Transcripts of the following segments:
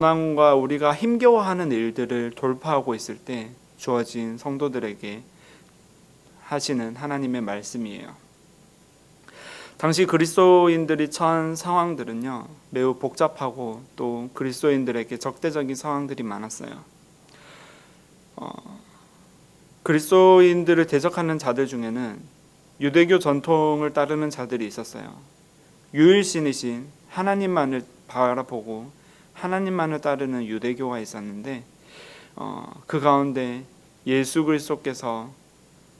고난과 우리가 힘겨워하는 일들을 돌파하고 있을 때 주어진 성도들에게 하시는 하나님의 말씀이에요. 당시 그리스도인들이 처한 상황들은요, 매우 복잡하고 또 그리스도인들에게 적대적인 상황들이 많았어요. 그리스도인들을 대적하는 자들 중에는 유대교 전통을 따르는 자들이 있었어요. 유일신이신 하나님만을 바라보고 하나님만을 따르는 유대교가 있었는데, 그 가운데 예수 그리스도께서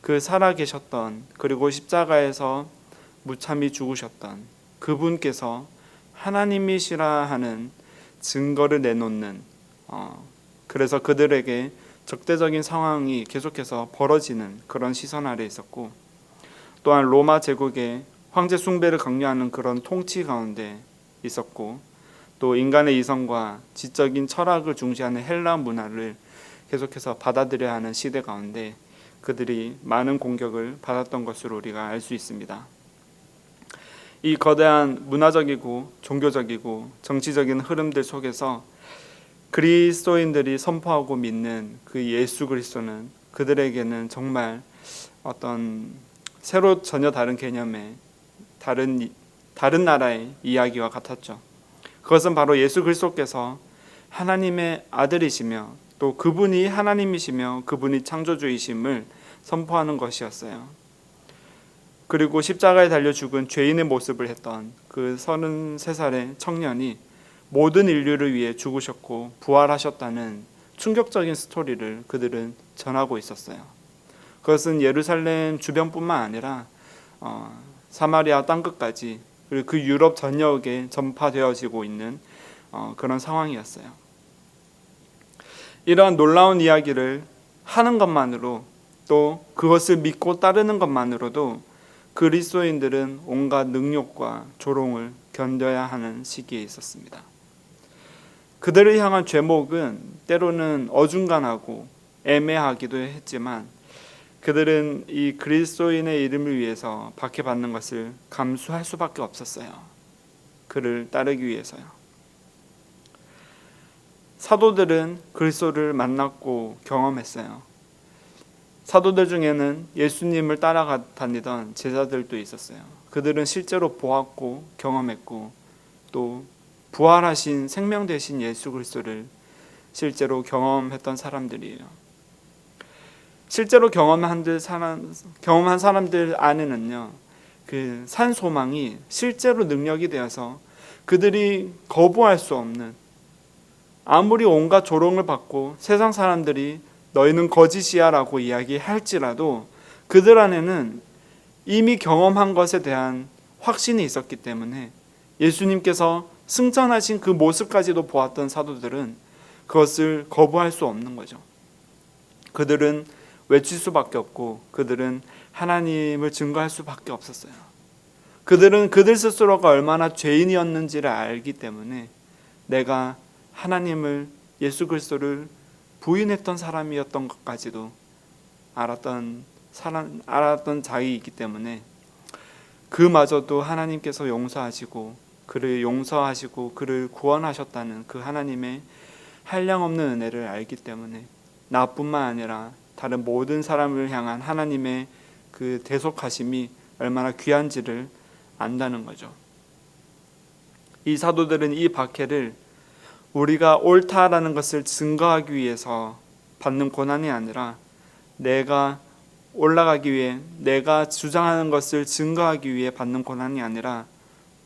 그 살아계셨던, 그리고 십자가에서 무참히 죽으셨던 그분께서 하나님이시라 하는 증거를 내놓는, 그래서 그들에게 적대적인 상황이 계속해서 벌어지는 그런 시선 아래 있었고, 또한 로마 제국의 황제 숭배를 강요하는 그런 통치 가운데 있었고, 또 인간의 이성과 지적인 철학을 중시하는 헬라 문화를 계속해서 받아들여야 하는 시대 가운데 그들이 많은 공격을 받았던 것으로 우리가 알 수 있습니다. 이 거대한 문화적이고 종교적이고 정치적인 흐름들 속에서 그리스도인들이 선포하고 믿는 그 예수 그리스도는 그들에게는 정말 어떤 새로 전혀 다른 개념의 다른 나라의 이야기와 같았죠. 그것은 바로 예수 그리스도께서 하나님의 아들이시며 또 그분이 하나님이시며 그분이 창조주이심을 선포하는 것이었어요. 그리고 십자가에 달려 죽은 죄인의 모습을 했던 그 33살의 청년이 모든 인류를 위해 죽으셨고 부활하셨다는 충격적인 스토리를 그들은 전하고 있었어요. 그것은 예루살렘 주변뿐만 아니라 사마리아 땅끝까지, 그리고 그 유럽 전역에 전파되어지고 있는 그런 상황이었어요. 이러한 놀라운 이야기를 하는 것만으로, 또 그것을 믿고 따르는 것만으로도 그리스도인들은 온갖 능욕과 조롱을 견뎌야 하는 시기에 있었습니다. 그들을 향한 죄목은 때로는 어중간하고 애매하기도 했지만 그들은 이 그리스도인의 이름을 위해서 박해받는 것을 감수할 수밖에 없었어요. 그를 따르기 위해서요. 사도들은 그리스도를 만났고 경험했어요. 사도들 중에는 예수님을 따라 다니던 제자들도 있었어요. 그들은 실제로 보았고 경험했고 또 부활하신 생명 되신 예수 그리스도를 실제로 경험했던 사람들이에요. 실제로 경험한 사람들 안에는요, 그 산 소망이 실제로 능력이 되어서 그들이 거부할 수 없는, 아무리 온갖 조롱을 받고 세상 사람들이 너희는 거짓이야 라고 이야기할지라도 그들 안에는 이미 경험한 것에 대한 확신이 있었기 때문에 예수님께서 승천하신 그 모습까지도 보았던 사도들은 그것을 거부할 수 없는 거죠. 그들은 외칠 수밖에 없고 그들은 하나님을 증거할 수밖에 없었어요. 그들은 그들 스스로가 얼마나 죄인이었는지를 알기 때문에 내가 하나님을, 예수 그리스도를 부인했던 사람이었던 것까지도 알았던 자이기 때문에 그마저도 하나님께서 용서하시고 그를 구원하셨다는 그 하나님의 한량없는 은혜를 알기 때문에 나뿐만 아니라 다른 모든 사람을 향한 하나님의 그 대속하심이 얼마나 귀한지를 안다는 거죠. 이 사도들은 이 박해를 우리가 옳다라는 것을 증거하기 위해서 받는 고난이 아니라 내가 올라가기 위해, 내가 주장하는 것을 증거하기 위해 받는 고난이 아니라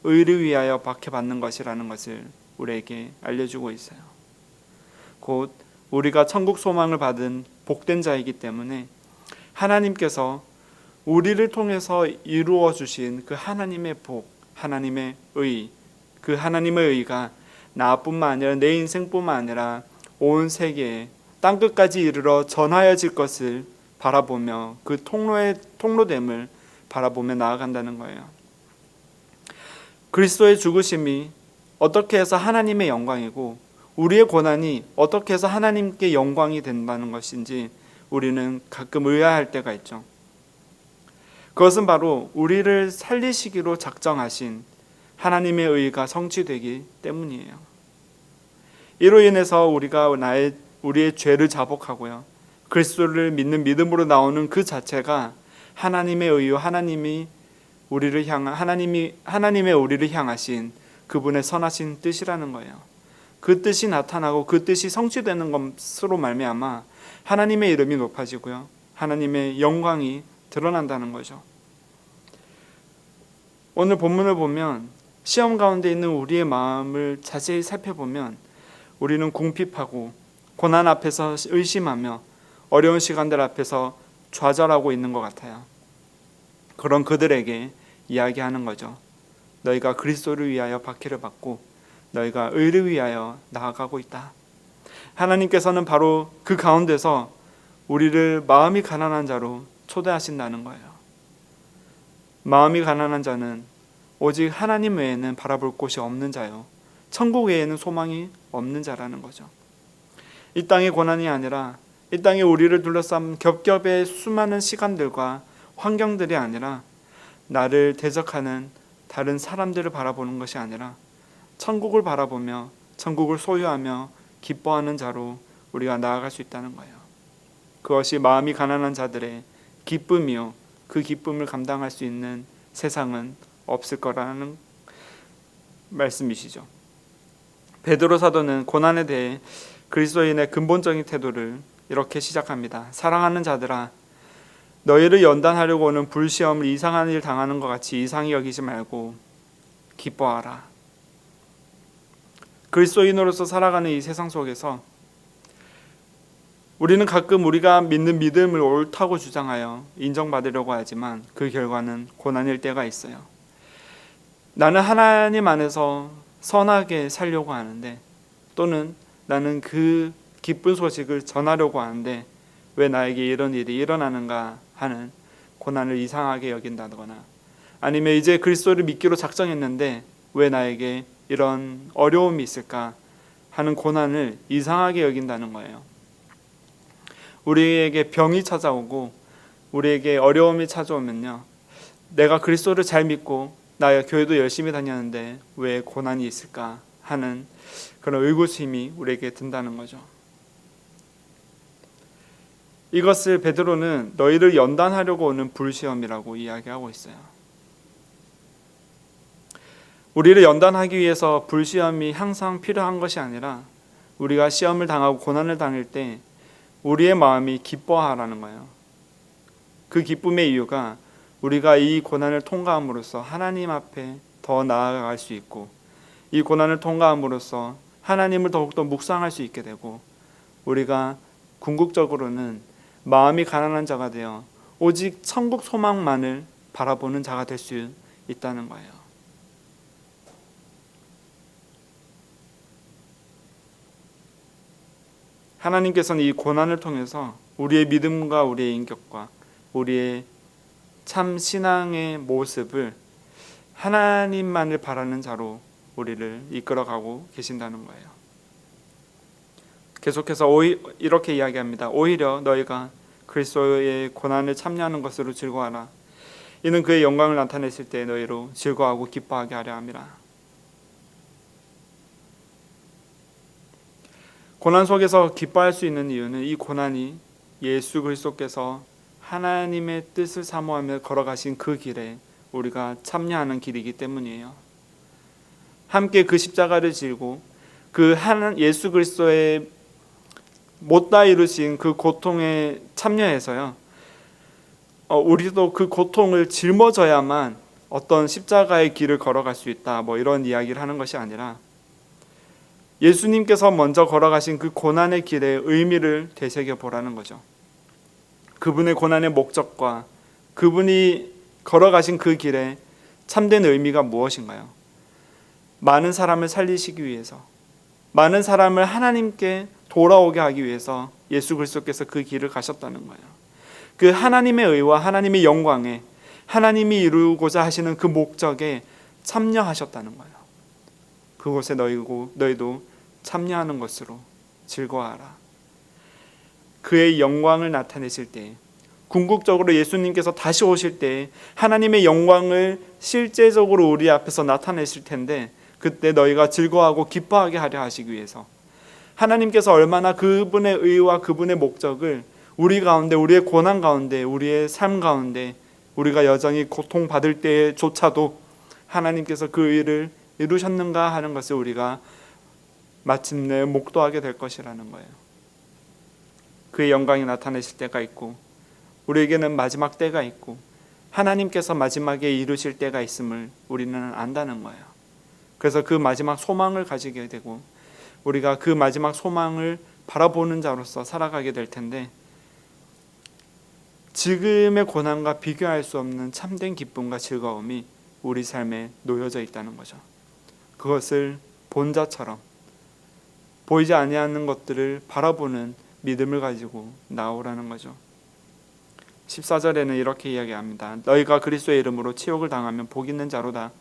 의를 위하여 박해받는 것이라는 것을 우리에게 알려주고 있어요. 곧 우리가 천국 소망을 받은 복된 자이기 때문에 하나님께서 우리를 통해서 이루어 주신 그 하나님의 복, 하나님의 의, 그 하나님의 의가 나뿐만 아니라 내 인생뿐만 아니라 온 세계에 땅끝까지 이르러 전하여질 것을 바라보며 그 통로됨을 바라보며 나아간다는 거예요. 그리스도의 죽으심이 어떻게 해서 하나님의 영광이고 우리의 고난이 어떻게 해서 하나님께 영광이 된다는 것인지 우리는 가끔 의아할 때가 있죠. 그것은 바로 우리를 살리시기로 작정하신 하나님의 의가 성취되기 때문이에요. 이로 인해서 우리의 죄를 자복하고요, 그리스도를 믿는 믿음으로 나오는 그 자체가 하나님의 의요, 하나님의 우리를 향하신 그분의 선하신 뜻이라는 거예요. 그 뜻이 나타나고 그 뜻이 성취되는 것으로 말미암아 하나님의 이름이 높아지고요, 하나님의 영광이 드러난다는 거죠. 오늘 본문을 보면 시험 가운데 있는 우리의 마음을 자세히 살펴보면 우리는 궁핍하고 고난 앞에서 의심하며 어려운 시간들 앞에서 좌절하고 있는 것 같아요. 그런 그들에게 이야기하는 거죠. 너희가 그리스도를 위하여 박해를 받고 너희가 의를 위하여 나아가고 있다. 하나님께서는 바로 그 가운데서 우리를 마음이 가난한 자로 초대하신다는 거예요. 마음이 가난한 자는 오직 하나님 외에는 바라볼 곳이 없는 자요, 천국 외에는 소망이 없는 자라는 거죠. 이 땅의 고난이 아니라, 이 땅에 우리를 둘러싼 겹겹의 수많은 시간들과 환경들이 아니라, 나를 대적하는 다른 사람들을 바라보는 것이 아니라 천국을 바라보며 천국을 소유하며 기뻐하는 자로 우리가 나아갈 수 있다는 거예요. 그것이 마음이 가난한 자들의 기쁨이요, 그 기쁨을 감당할 수 있는 세상은 없을 거라는 말씀이시죠. 베드로 사도는 고난에 대해 그리스도인의 근본적인 태도를 이렇게 시작합니다. 사랑하는 자들아, 너희를 연단하려고 오는 불시험을 이상한 일 당하는 것 같이 이상히 여기지 말고 기뻐하라. 그리스도인으로서 살아가는 이 세상 속에서 우리는 가끔 우리가 믿는 믿음을 옳다고 주장하여 인정받으려고 하지만 그 결과는 고난일 때가 있어요. 나는 하나님 안에서 선하게 살려고 하는데, 또는 나는 그 기쁜 소식을 전하려고 하는데 왜 나에게 이런 일이 일어나는가 하는 고난을 이상하게 여긴다거나, 아니면 이제 그리스도를 믿기로 작정했는데 왜 나에게 이런 어려움이 있을까 하는 고난을 이상하게 여긴다는 거예요. 우리에게 병이 찾아오고 우리에게 어려움이 찾아오면요, 내가 그리스도를 잘 믿고 나 교회도 열심히 다녔는데 왜 고난이 있을까 하는 그런 의구심이 우리에게 든다는 거죠. 이것을 베드로는 너희를 연단하려고 오는 불시험이라고 이야기하고 있어요. 우리를 연단하기 위해서 불시험이 항상 필요한 것이 아니라, 우리가 시험을 당하고 고난을 당할 때 우리의 마음이 기뻐하라는 거예요. 그 기쁨의 이유가 우리가 이 고난을 통과함으로써 하나님 앞에 더 나아갈 수 있고, 이 고난을 통과함으로써 하나님을 더욱더 묵상할 수 있게 되고, 우리가 궁극적으로는 마음이 가난한 자가 되어 오직 천국 소망만을 바라보는 자가 될 수 있다는 거예요. 하나님께서는 이 고난을 통해서 우리의 믿음과 우리의 인격과 우리의 참 신앙의 모습을 하나님만을 바라는 자로 우리를 이끌어가고 계신다는 거예요. 계속해서 이렇게 이야기합니다. 오히려 너희가 그리스도의 고난을 참여하는 것으로 즐거워하라. 이는 그의 영광을 나타냈을 때 너희로 즐거워하고 기뻐하게 하려 함이라. 고난 속에서 기뻐할 수 있는 이유는 이 고난이 예수 그리스도께서 하나님의 뜻을 사모하며 걸어가신 그 길에 우리가 참여하는 길이기 때문이에요. 함께 그 십자가를 지고 그 예수 그리스도의 못다 이루신 그 고통에 참여해서요, 우리도 그 고통을 짊어져야만 어떤 십자가의 길을 걸어갈 수 있다, 이런 이야기를 하는 것이 아니라, 예수님께서 먼저 걸어가신 그 고난의 길의 의미를 되새겨 보라는 거죠. 그분의 고난의 목적과 그분이 걸어가신 그 길에 참된 의미가 무엇인가요? 많은 사람을 살리시기 위해서, 많은 사람을 하나님께 돌아오게 하기 위해서 예수 그리스도께서 그 길을 가셨다는 거예요. 그 하나님의 의와 하나님의 영광에, 하나님이 이루고자 하시는 그 목적에 참여하셨다는 거예요. 그곳에 너희도 참여하는 것으로 즐거워하라. 그의 영광을 나타내실 때, 궁극적으로 예수님께서 다시 오실 때 하나님의 영광을 실제적으로 우리 앞에서 나타내실 텐데, 그때 너희가 즐거워하고 기뻐하게 하려 하시기 위해서, 하나님께서 얼마나 그분의 의와 그분의 목적을 우리 가운데, 우리의 고난 가운데, 우리의 삶 가운데 우리가 여전히 고통받을 때조차도 하나님께서 그 의를 이루셨는가 하는 것을 우리가 마침내 목도하게 될 것이라는 거예요. 그의 영광이 나타내실 때가 있고 우리에게는 마지막 때가 있고 하나님께서 마지막에 이루실 때가 있음을 우리는 안다는 거예요. 그래서 그 마지막 소망을 가지게 되고 우리가 그 마지막 소망을 바라보는 자로서 살아가게 될 텐데, 지금의 고난과 비교할 수 없는 참된 기쁨과 즐거움이 우리 삶에 놓여져 있다는 거죠. 그것을 본 자처럼 보이지 아니하는 것들을 바라보는 믿음을 가지고 나오라는 거죠. 14절에는 이렇게 이야기합니다. 너희가 그리스도의 이름으로 치욕을 당하면 복 있는 자로다.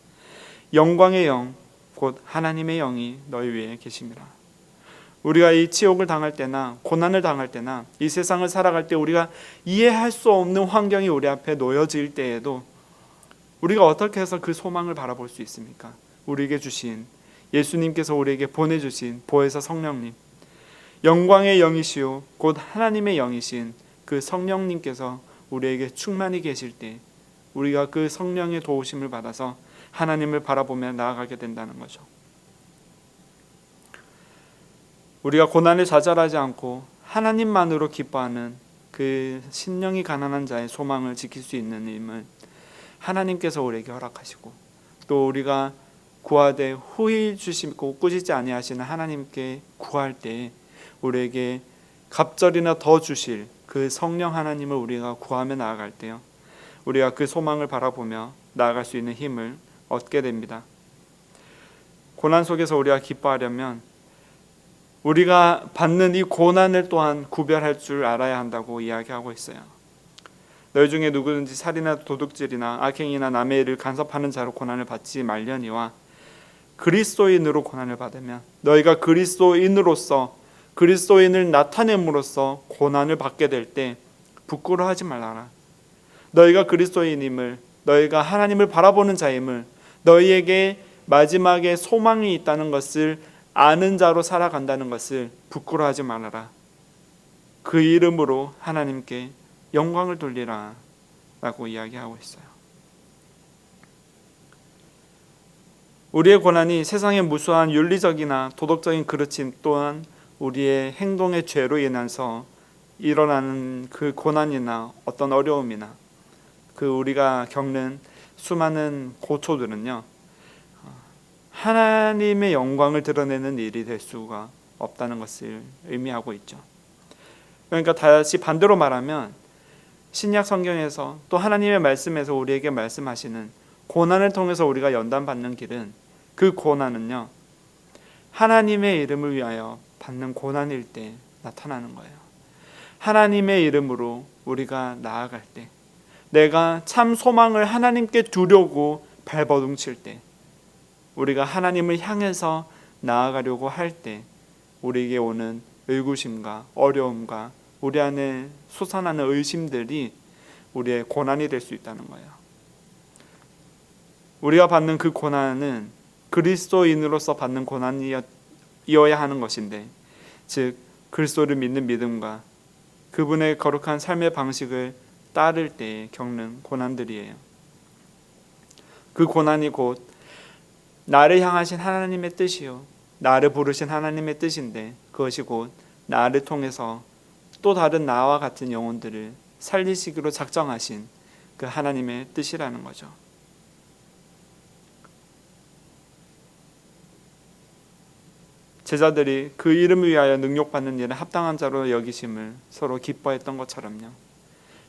영광의 영 곧 하나님의 영이 너희 위에 계심이라. 우리가 이 치욕을 당할 때나 고난을 당할 때나 이 세상을 살아갈 때 우리가 이해할 수 없는 환경이 우리 앞에 놓여질 때에도 우리가 어떻게 해서 그 소망을 바라볼 수 있습니까? 우리에게 주신 예수님께서 우리에게 보내주신 보혜사 성령님, 영광의 영이시요 곧 하나님의 영이신 그 성령님께서 우리에게 충만히 계실 때 우리가 그 성령의 도우심을 받아서 하나님을 바라보며 나아가게 된다는 거죠. 우리가 고난을 좌절하지 않고 하나님만으로 기뻐하는 그 신령이 가난한 자의 소망을 지킬 수 있는 힘을 하나님께서 우리에게 허락하시고, 또 우리가 구하되 후히 주시고 꾸짖지 아니하시는 하나님께 구할 때 우리에게 갑절이나 더 주실 그 성령 하나님을 우리가 구하며 나아갈 때요, 우리가 그 소망을 바라보며 나아갈 수 있는 힘을 얻게 됩니다. 고난 속에서 우리가 기뻐하려면 우리가 받는 이 고난을 또한 구별할 줄 알아야 한다고 이야기하고 있어요. 너희 중에 누구든지 살인이나 도둑질이나 악행이나 남의 일을 간섭하는 자로 고난을 받지 말려니와 그리스도인으로 고난을 받으면 너희가 그리스도인으로서 그리스도인을 나타냄으로써 고난을 받게 될 때 부끄러워하지 말라라. 너희가 그리스도인임을, 너희가 하나님을 바라보는 자임을, 너희에게 마지막에 소망이 있다는 것을 아는 자로 살아간다는 것을 부끄러워하지 말아라. 그 이름으로 하나님께 영광을 돌리라 라고 이야기하고 있어요. 우리의 고난이 세상의 무수한 윤리적이나 도덕적인 그르침 또한 우리의 행동의 죄로 인해서 일어나는 그 고난이나 어떤 어려움이나 그 우리가 겪는 수많은 고초들은요, 하나님의 영광을 드러내는 일이 될 수가 없다는 것을 의미하고 있죠. 그러니까 다시 반대로 말하면 신약 성경에서 또 하나님의 말씀에서 우리에게 말씀하시는 고난을 통해서 우리가 연단받는 길은, 그 고난은요 하나님의 이름을 위하여 받는 고난일 때 나타나는 거예요. 하나님의 이름으로 우리가 나아갈 때, 내가 참 소망을 하나님께 두려고 발버둥칠 때, 우리가 하나님을 향해서 나아가려고 할 때 우리에게 오는 의구심과 어려움과 우리 안에 솟아나는 의심들이 우리의 고난이 될 수 있다는 거예요. 우리가 받는 그 고난은 그리스도인으로서 받는 고난이어야 하는 것인데, 즉 그리스도를 믿는 믿음과 그분의 거룩한 삶의 방식을 따를 때 겪는 고난들이에요. 그 고난이 곧 나를 향하신 하나님의 뜻이요, 나를 부르신 하나님의 뜻인데, 그것이 곧 나를 통해서 또 다른 나와 같은 영혼들을 살리시기로 작정하신 그 하나님의 뜻이라는 거죠. 제자들이 그 이름을 위하여 능욕받는 일에 합당한 자로 여기심을 서로 기뻐했던 것처럼요,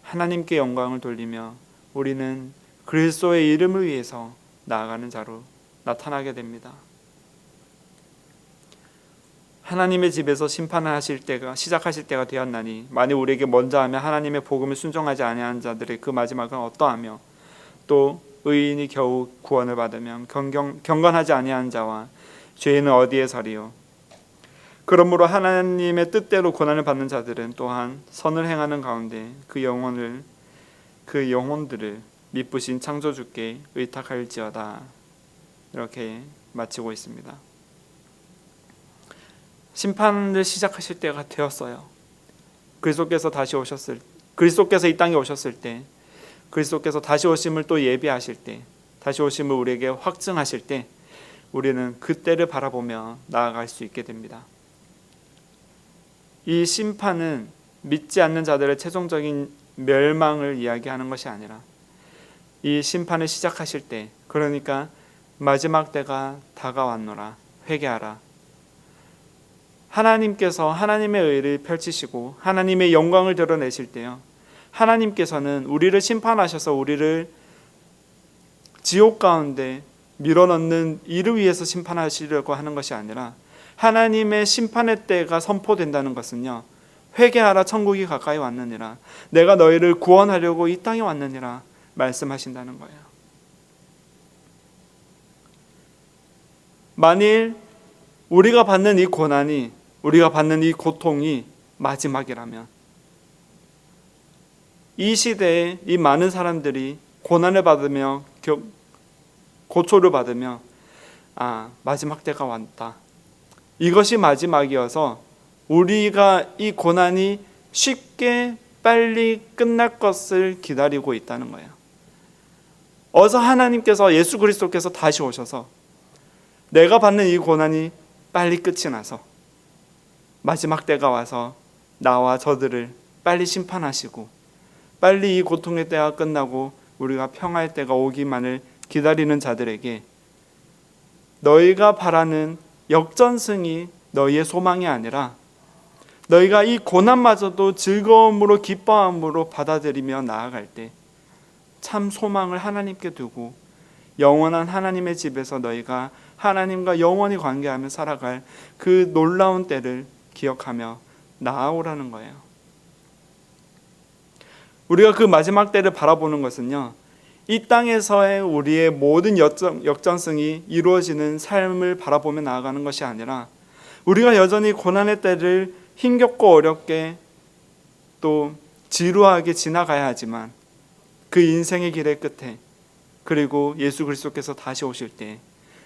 하나님께 영광을 돌리며 우리는 그리스도의 이름을 위해서 나아가는 자로 나타나게 됩니다. 하나님의 집에서 심판을 하실 때가 시작하실 때가 되었나니 만일 우리에게 먼저 하며 하나님의 복음을 순종하지 아니하는 자들의 그 마지막은 어떠하며, 또 의인이 겨우 구원을 받으면 경건하지 아니하는 자와 죄인은 어디에 서리요. 그러므로 하나님의 뜻대로 고난을 받는 자들은 또한 선을 행하는 가운데 그 영혼들을 미쁘신 창조주께 의탁할지어다. 이렇게 마치고 있습니다. 심판을 시작하실 때가 되었어요. 그리스도께서 그리스도께서 이 땅에 오셨을 때, 그리스도께서 다시 오심을 또 예비하실 때, 다시 오심을 우리에게 확증하실 때, 우리는 그때를 바라보며 나아갈 수 있게 됩니다. 이 심판은 믿지 않는 자들의 최종적인 멸망을 이야기하는 것이 아니라, 이 심판을 시작하실 때, 그러니까 마지막 때가 다가왔노라, 회개하라. 하나님께서 하나님의 의를 펼치시고 하나님의 영광을 드러내실 때요, 하나님께서는 우리를 심판하셔서 우리를 지옥 가운데 밀어넣는 이를 위해서 심판하시려고 하는 것이 아니라, 하나님의 심판의 때가 선포된다는 것은요, 회개하라, 천국이 가까이 왔느니라, 내가 너희를 구원하려고 이 땅에 왔느니라 말씀하신다는 거예요. 만일 우리가 받는 이 고난이, 우리가 받는 이 고통이 마지막이라면, 이 시대에 이 많은 사람들이 고난을 받으며 고초를 받으며 마지막 때가 왔다, 이것이 마지막이어서 우리가 이 고난이 쉽게 빨리 끝날 것을 기다리고 있다는 거예요. 어서 하나님께서, 예수 그리스도께서 다시 오셔서 내가 받는 이 고난이 빨리 끝이 나서 마지막 때가 와서 나와 저들을 빨리 심판하시고 빨리 이 고통의 때가 끝나고 우리가 평화의 때가 오기만을 기다리는 자들에게, 너희가 바라는 역전승이 너희의 소망이 아니라 너희가 이 고난마저도 즐거움으로 기뻐함으로 받아들이며 나아갈 때 참 소망을 하나님께 두고 영원한 하나님의 집에서 너희가 하나님과 영원히 관계하며 살아갈 그 놀라운 때를 기억하며 나아오라는 거예요. 우리가 그 마지막 때를 바라보는 것은요, 이 땅에서의 우리의 모든 역전승이 이루어지는 삶을 바라보며 나아가는 것이 아니라, 우리가 여전히 고난의 때를 힘겹고 어렵게 또 지루하게 지나가야 하지만, 그 인생의 길의 끝에, 그리고 예수 그리스도께서 다시 오실 때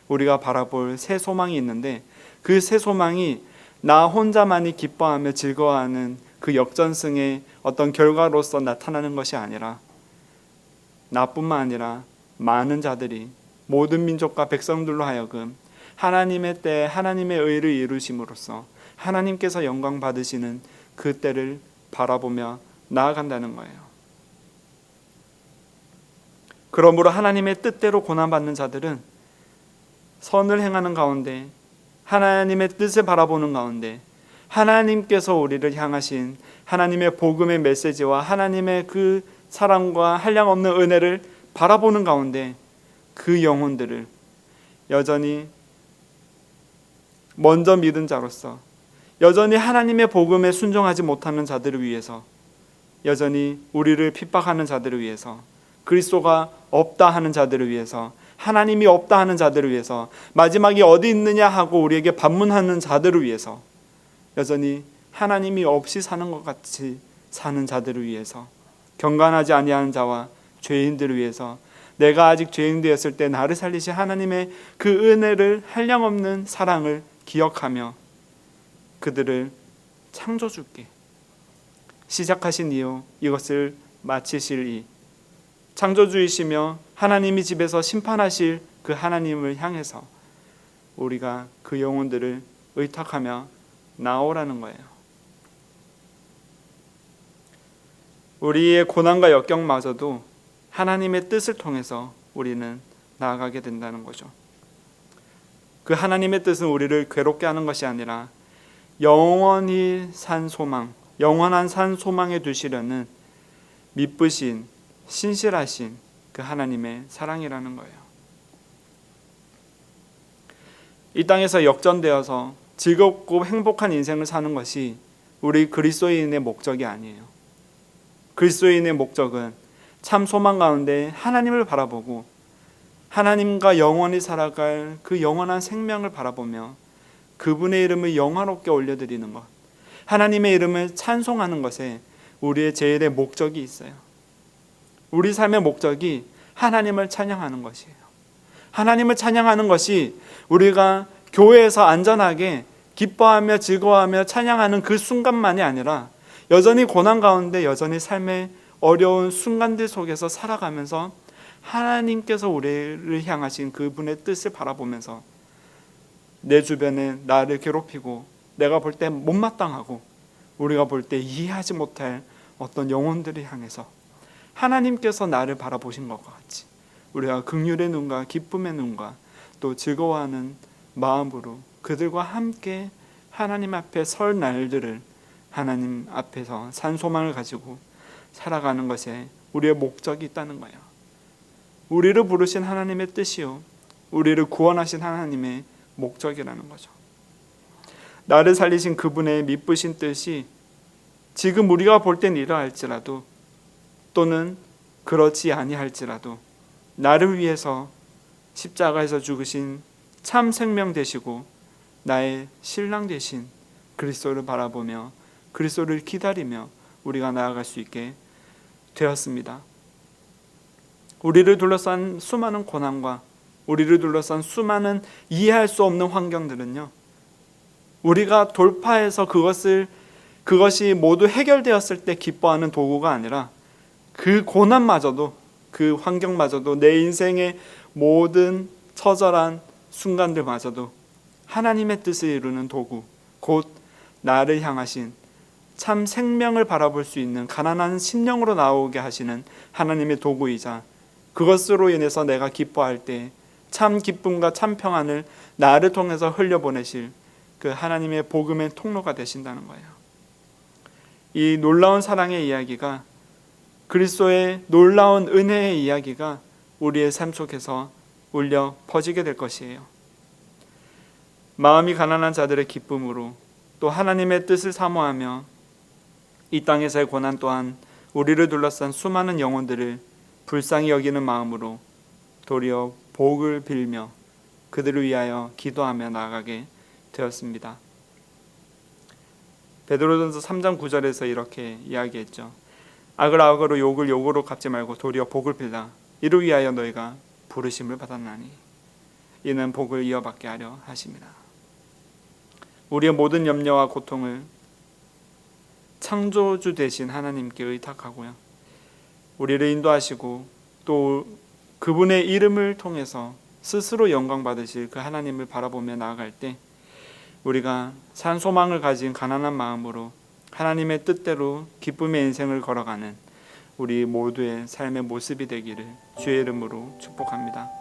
우리가 바라볼 새 소망이 있는데, 그 새 소망이 나 혼자만이 기뻐하며 즐거워하는 그 역전승의 어떤 결과로서 나타나는 것이 아니라, 나뿐만 아니라 많은 자들이, 모든 민족과 백성들로 하여금 하나님의 때 하나님의 의를 이루심으로써 하나님께서 영광 받으시는 그 때를 바라보며 나아간다는 거예요. 그러므로 하나님의 뜻대로 고난받는 자들은 선을 행하는 가운데, 하나님의 뜻을 바라보는 가운데, 하나님께서 우리를 향하신 하나님의 복음의 메시지와 하나님의 그 사랑과 한량없는 은혜를 바라보는 가운데, 그 영혼들을 여전히 먼저 믿은 자로서, 여전히 하나님의 복음에 순종하지 못하는 자들을 위해서, 여전히 우리를 핍박하는 자들을 위해서, 그리스도가 없다 하는 자들을 위해서, 하나님이 없다 하는 자들을 위해서, 마지막이 어디 있느냐 하고 우리에게 반문하는 자들을 위해서, 여전히 하나님이 없이 사는 것 같이 사는 자들을 위해서, 경건하지 아니하는 자와 죄인들을 위해서, 내가 아직 죄인 되었을 때 나를 살리신 하나님의 그 은혜를, 한량없는 사랑을 기억하며 그들을 창조주께 시작하신 이유 이것을 마치실 이 창조주이시며 하나님이 집에서 심판하실 그 하나님을 향해서 우리가 그 영혼들을 의탁하며 나오라는 거예요. 우리의 고난과 역경마저도 하나님의 뜻을 통해서 우리는 나아가게 된다는 거죠. 그 하나님의 뜻은 우리를 괴롭게 하는 것이 아니라 영원히 산 소망, 영원한 산 소망에 두시려는 미쁘신 신실하신 그 하나님의 사랑이라는 거예요. 이 땅에서 역전되어서 즐겁고 행복한 인생을 사는 것이 우리 그리스도인의 목적이 아니에요. 그리스도인의 목적은 참 소망 가운데 하나님을 바라보고 하나님과 영원히 살아갈 그 영원한 생명을 바라보며 그분의 이름을 영화롭게 올려드리는 것, 하나님의 이름을 찬송하는 것에 우리의 제일의 목적이 있어요. 우리 삶의 목적이 하나님을 찬양하는 것이에요. 하나님을 찬양하는 것이 우리가 교회에서 안전하게 기뻐하며 즐거워하며 찬양하는 그 순간만이 아니라 여전히 고난 가운데 여전히 삶의 어려운 순간들 속에서 살아가면서 하나님께서 우리를 향하신 그분의 뜻을 바라보면서 내 주변에 나를 괴롭히고 내가 볼 때 못마땅하고 우리가 볼 때 이해하지 못할 어떤 영혼들을 향해서 하나님께서 나를 바라보신 것과 같이 우리가 긍휼의 눈과 기쁨의 눈과 또 즐거워하는 마음으로 그들과 함께 하나님 앞에 설 날들을 하나님 앞에서 산소망을 가지고 살아가는 것에 우리의 목적이 있다는 거예요. 우리를 부르신 하나님의 뜻이요, 우리를 구원하신 하나님의 목적이라는 거죠. 나를 살리신 그분의 미쁘신 뜻이 지금 우리가 볼 땐 이러할지라도 또는 그렇지 아니할지라도 나를 위해서 십자가에서 죽으신 참 생명 되시고 나의 신랑 되신 그리스도를 바라보며 그리스도를 기다리며 우리가 나아갈 수 있게 되었습니다. 우리를 둘러싼 수많은 고난과 우리를 둘러싼 수많은 이해할 수 없는 환경들은요, 우리가 돌파해서 그것이 모두 해결되었을 때 기뻐하는 도구가 아니라 그 고난마저도, 그 환경마저도, 내 인생의 모든 처절한 순간들마저도 하나님의 뜻을 이루는 도구, 곧 나를 향하신 참 생명을 바라볼 수 있는 가난한 심령으로 나오게 하시는 하나님의 도구이자 그것으로 인해서 내가 기뻐할 때 참 기쁨과 참 평안을 나를 통해서 흘려보내실 그 하나님의 복음의 통로가 되신다는 거예요. 이 놀라운 사랑의 이야기가, 그리스도의 놀라운 은혜의 이야기가 우리의 삶 속에서 울려 퍼지게 될 것이에요. 마음이 가난한 자들의 기쁨으로 또 하나님의 뜻을 사모하며 이 땅에서의 고난 또한 우리를 둘러싼 수많은 영혼들을 불쌍히 여기는 마음으로 도리어 복을 빌며 그들을 위하여 기도하며 나아가게 되었습니다. 베드로전서 3장 9절에서 이렇게 이야기했죠. 악을 악으로 욕을 욕으로 갚지 말고 도리어 복을 빌라. 이를 위하여 너희가 부르심을 받았나니 이는 복을 이어받게 하려 하심이라. 우리의 모든 염려와 고통을 창조주 되신 하나님께 의탁하고요, 우리를 인도하시고 또 그분의 이름을 통해서 스스로 영광 받으실 그 하나님을 바라보며 나아갈 때 우리가 산 소망을 가진 가난한 마음으로 하나님의 뜻대로 기쁨의 인생을 걸어가는 우리 모두의 삶의 모습이 되기를 주의 이름으로 축복합니다.